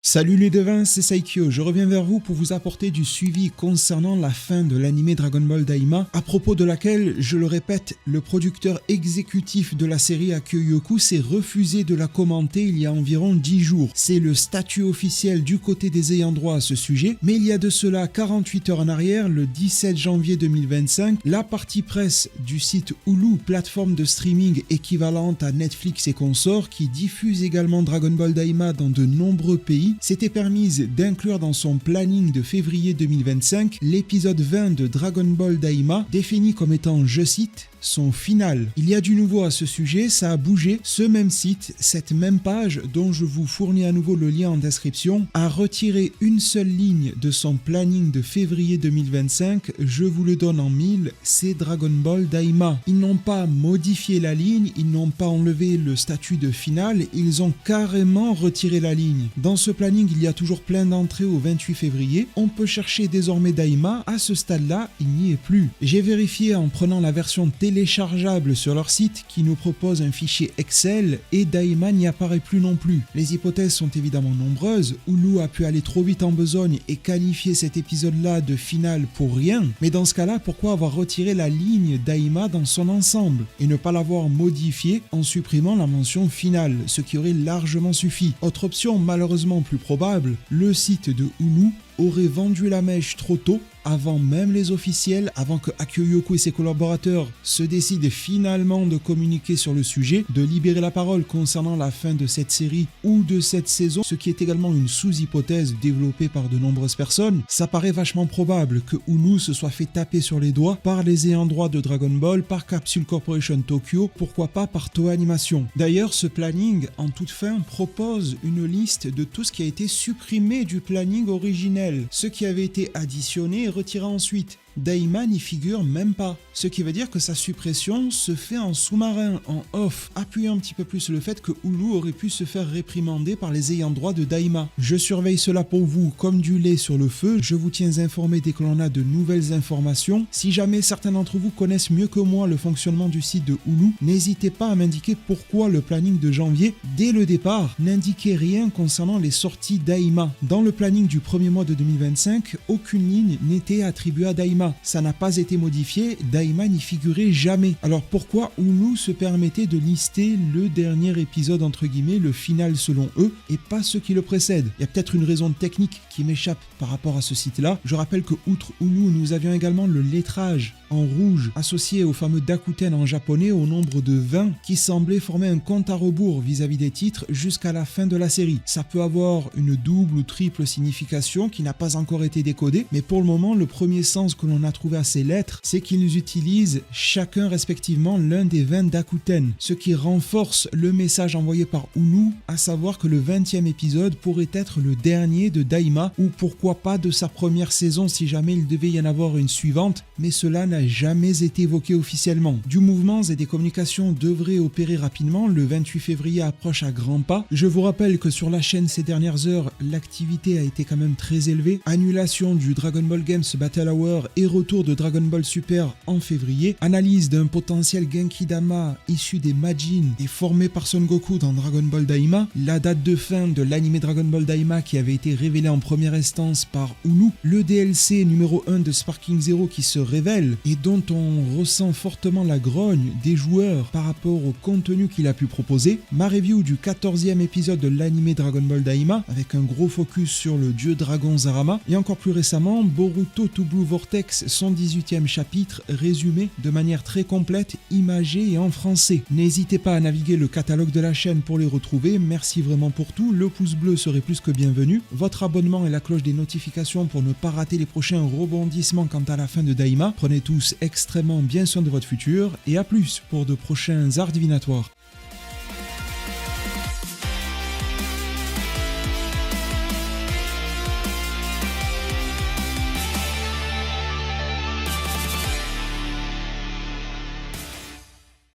Salut les devins, c'est Saikyo, je reviens vers vous pour vous apporter du suivi concernant la fin de l'anime Dragon Ball Daima, à propos de laquelle, je le répète, le producteur exécutif de la série Akio Yoku s'est refusé de la commenter il y a environ 10 jours. C'est le statut officiel du côté des ayants droit à ce sujet, mais il y a de cela 48 heures en arrière, le 17 janvier 2025, la partie presse du site Hulu, plateforme de streaming équivalente à Netflix et consorts, qui diffuse également Dragon Ball Daima dans de nombreux pays, s'était permise d'inclure dans son planning de février 2025 l'épisode 20 de Dragon Ball Daima, défini comme étant, je cite, son final. Il y a du nouveau à ce sujet, ça a bougé. Ce même site, cette même page, dont je vous fournis à nouveau le lien en description, a retiré une seule ligne de son planning de février 2025. Je vous le donne en mille, c'est Dragon Ball Daima. Ils n'ont pas modifié la ligne, ils n'ont pas enlevé le statut de final, ils ont carrément retiré la ligne. Dans ce planning, il y a toujours plein d'entrées au 28 février. On peut chercher désormais Daima. À ce stade-là, il n'y est plus. J'ai vérifié en prenant la version téléchargeable sur leur site qui nous propose un fichier Excel et Daima n'y apparaît plus non plus. Les hypothèses sont évidemment nombreuses. Hulu a pu aller trop vite en besogne et qualifier cet épisode-là de final pour rien. Mais dans ce cas-là, pourquoi avoir retiré la ligne Daima dans son ensemble et ne pas l'avoir modifiée en supprimant la mention finale, ce qui aurait largement suffi. Autre option malheureusement plus probable, le site de Hulu aurait vendu la mèche trop tôt, avant même les officiels, avant que Akio Yoku et ses collaborateurs se décident finalement de communiquer sur le sujet, de libérer la parole concernant la fin de cette série ou de cette saison, ce qui est également une sous-hypothèse développée par de nombreuses personnes. Ça paraît vachement probable que Hulu se soit fait taper sur les doigts par les ayants droit de Dragon Ball, par Capsule Corporation Tokyo, pourquoi pas par Toei Animation. D'ailleurs, ce planning, en toute fin, propose une liste de tout ce qui a été supprimé du planning originel, ce qui avait été additionné et retiré ensuite. Daima n'y figure même pas, ce qui veut dire que sa suppression se fait en sous-marin, en off, appuyant un petit peu plus le fait que Hulu aurait pu se faire réprimander par les ayants droit de Daima. Je surveille cela pour vous comme du lait sur le feu, je vous tiens informé dès que l'on a de nouvelles informations. Si jamais certains d'entre vous connaissent mieux que moi le fonctionnement du site de Hulu, n'hésitez pas à m'indiquer pourquoi le planning de janvier, dès le départ, n'indiquait rien concernant les sorties Daima. Dans le planning du premier mois de 2025, aucune ligne n'était attribuée à Daima. Ça n'a pas été modifié, Daima n'y figurait jamais. Alors pourquoi Hulu se permettait de lister le dernier épisode entre guillemets, le final selon eux, et pas ceux qui le précèdent? Il y a peut-être une raison technique qui m'échappe par rapport à ce site-là. Je rappelle que outre Hulu, nous avions également le lettrage en rouge associé au fameux Dakuten en japonais au nombre de 20 qui semblait former un compte à rebours vis-à-vis des titres jusqu'à la fin de la série. Ça peut avoir une double ou triple signification qui n'a pas encore été décodée, mais pour le moment, le premier sens que l'on a trouvé à ces lettres, c'est qu'ils utilisent chacun respectivement l'un des 20 Dakuten, ce qui renforce le message envoyé par Hulu, à savoir que le 20e épisode pourrait être le dernier de Daima, ou pourquoi pas de sa première saison si jamais il devait y en avoir une suivante, mais cela n'a jamais été évoqué officiellement. Du mouvement et des communications devraient opérer rapidement, le 28 février approche à grands pas. Je vous rappelle que sur la chaîne ces dernières heures, l'activité a été quand même très élevée. Annulation du Dragon Ball Games Battle Hour et retour de Dragon Ball Super en février. Analyse d'un potentiel Genki Dama issu des Majin et formé par Son Goku dans Dragon Ball Daima. La date de fin de l'anime Dragon Ball Daima qui avait été révélée en première instance par Hulu. Le DLC numéro 1 de Sparking Zero qui se révèle et dont on ressent fortement la grogne des joueurs par rapport au contenu qu'il a pu proposer. Ma review du 14e épisode de l'anime Dragon Ball Daima avec un gros focus sur le dieu dragon Zarama. Et encore plus récemment, Boruto to Blue Vortex, son 18e chapitre, résumé de manière très complète, imagée et en français. N'hésitez pas à naviguer le catalogue de la chaîne pour les retrouver. Merci vraiment pour tout. Le pouce bleu serait plus que bienvenu. Votre abonnement et la cloche des notifications pour ne pas rater les prochains rebondissements quant à la fin de Daima. Prenez tous extrêmement bien soin de votre futur et à plus pour de prochains arts divinatoires.